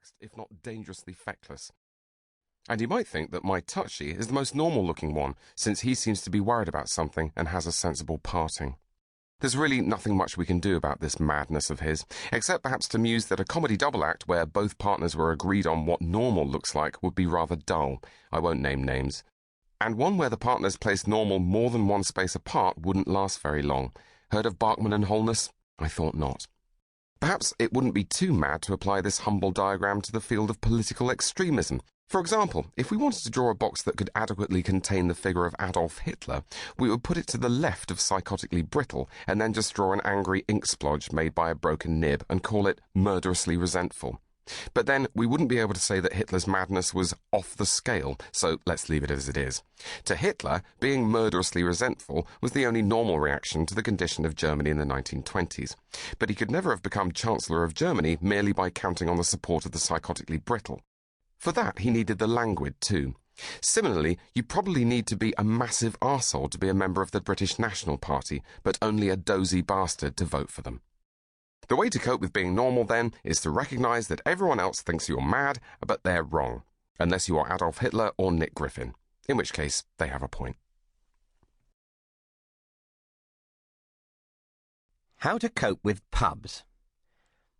relaxed, if not dangerously feckless. And you might think that my touchy is the most normal-looking one, since he seems to be worried about something and has a sensible parting. There's really nothing much we can do about this madness of his, except perhaps to muse that a comedy double act where both partners were agreed on what normal looks like would be rather dull. I won't name names. And one where the partners placed normal more than one space apart wouldn't last very long. Heard of Barkman and Holness? I thought not. Perhaps it wouldn't be too mad to apply this humble diagram to the field of political extremism. For example, if we wanted to draw a box that could adequately contain the figure of Adolf Hitler, we would put it to the left of psychotically brittle, and then just draw an angry ink splodge made by a broken nib and call it murderously resentful. But then we wouldn't be able to say that Hitler's madness was off the scale, so let's leave it as it is. To Hitler, being murderously resentful was the only normal reaction to the condition of Germany in the 1920s. But he could never have become Chancellor of Germany merely by counting on the support of the psychotically brittle. For that, he needed the languid, too. Similarly, you probably need to be a massive arsehole to be a member of the British National Party, but only a dozy bastard to vote for them. The way to cope with being normal, then, is to recognise that everyone else thinks you're mad, but they're wrong. Unless you are Adolf Hitler or Nick Griffin, in which case they have a point. How to cope with pubs.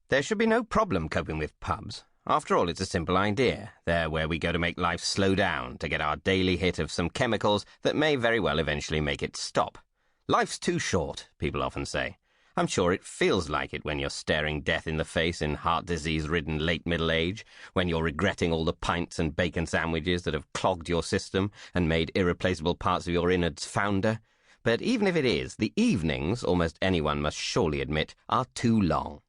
There should be no problem coping with pubs. After all, it's a simple idea. They're where we go to make life slow down, to get our daily hit of some chemicals that may very well eventually make it stop. Life's too short, people often say. I'm sure it feels like it when you're staring death in the face in heart disease-ridden late middle age, when you're regretting all the pints and bacon sandwiches that have clogged your system and made irreplaceable parts of your innards founder. But even if it is, the evenings, almost anyone must surely admit, are too long.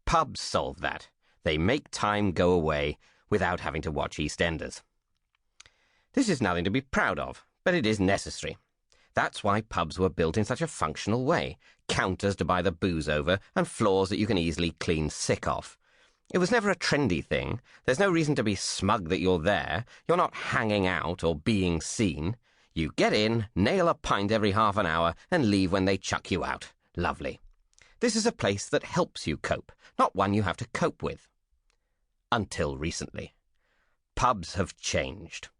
Pubs solve that. They make time go away without having to watch EastEnders. This is nothing to be proud of, but it is necessary. That's why pubs were built in such a functional way. Counters to buy the booze over, and floors that you can easily clean sick off. It was never a trendy thing. There's no reason to be smug that you're there. You're not hanging out or being seen. You get in, nail a pint every half an hour, and leave when they chuck you out. Lovely. This is a place that helps you cope, not one you have to cope with. Until recently. Pubs have changed.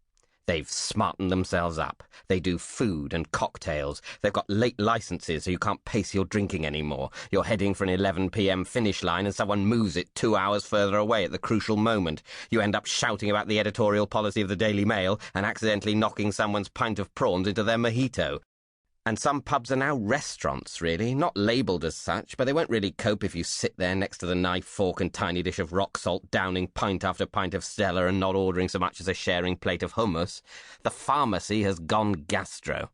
They've smartened themselves up. They do food and cocktails. They've got late licenses so you can't pace your drinking anymore. You're heading for an 11 p.m. finish line and someone moves it 2 hours further away at the crucial moment. You end up shouting about the editorial policy of the Daily Mail and accidentally knocking someone's pint of prawns into their mojito. And some pubs are now restaurants, really, not labelled as such, but they won't really cope if you sit there next to the knife, fork and tiny dish of rock salt, downing pint after pint of Stella and not ordering so much as a sharing plate of hummus. The pharmacy has gone gastro.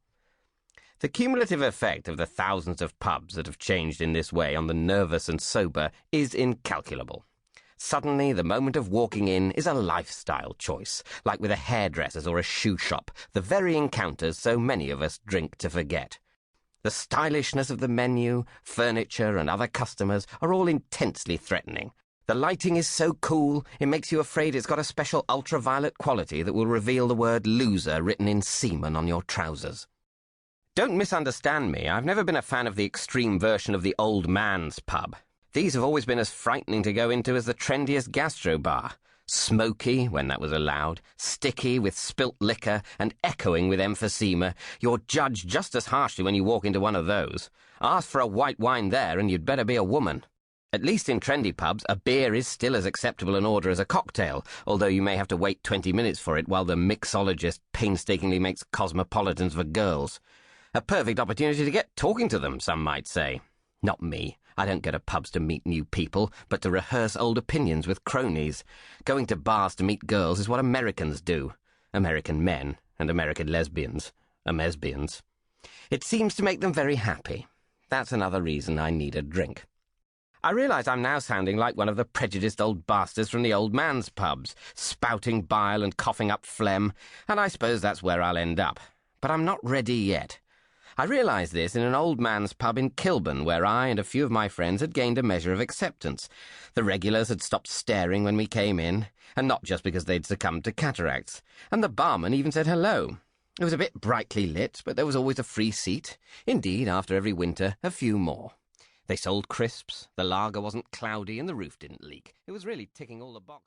The cumulative effect of the thousands of pubs that have changed in this way on the nervous and sober is incalculable. Suddenly, the moment of walking in is a lifestyle choice, like with a hairdresser's or a shoe shop, the very encounters so many of us drink to forget. The stylishness of the menu, furniture, and other customers are all intensely threatening. The lighting is so cool, it makes you afraid it's got a special ultraviolet quality that will reveal the word loser written in semen on your trousers. Don't misunderstand me, I've never been a fan of the extreme version of the old man's pub. These have always been as frightening to go into as the trendiest gastro bar. Smoky, when that was allowed, sticky with spilt liquor, and echoing with emphysema. You're judged just as harshly when you walk into one of those. Ask for a white wine there, and you'd better be a woman. At least in trendy pubs, a beer is still as acceptable an order as a cocktail, although you may have to wait 20 minutes for it while the mixologist painstakingly makes cosmopolitans for girls. A perfect opportunity to get talking to them, some might say. Not me. I don't go to pubs to meet new people, but to rehearse old opinions with cronies. Going to bars to meet girls is what Americans do. American men and American lesbians. Amesbians. It seems to make them very happy. That's another reason I need a drink. I realise I'm now sounding like one of the prejudiced old bastards from the old man's pubs, spouting bile and coughing up phlegm, and I suppose that's where I'll end up. But I'm not ready yet. I realised this in an old man's pub in Kilburn, where I and a few of my friends had gained a measure of acceptance. The regulars had stopped staring when we came in, and not just because they'd succumbed to cataracts, and the barman even said hello. It was a bit brightly lit, but there was always a free seat. Indeed, after every winter, a few more. They sold crisps, the lager wasn't cloudy, and the roof didn't leak. It was really ticking all the boxes.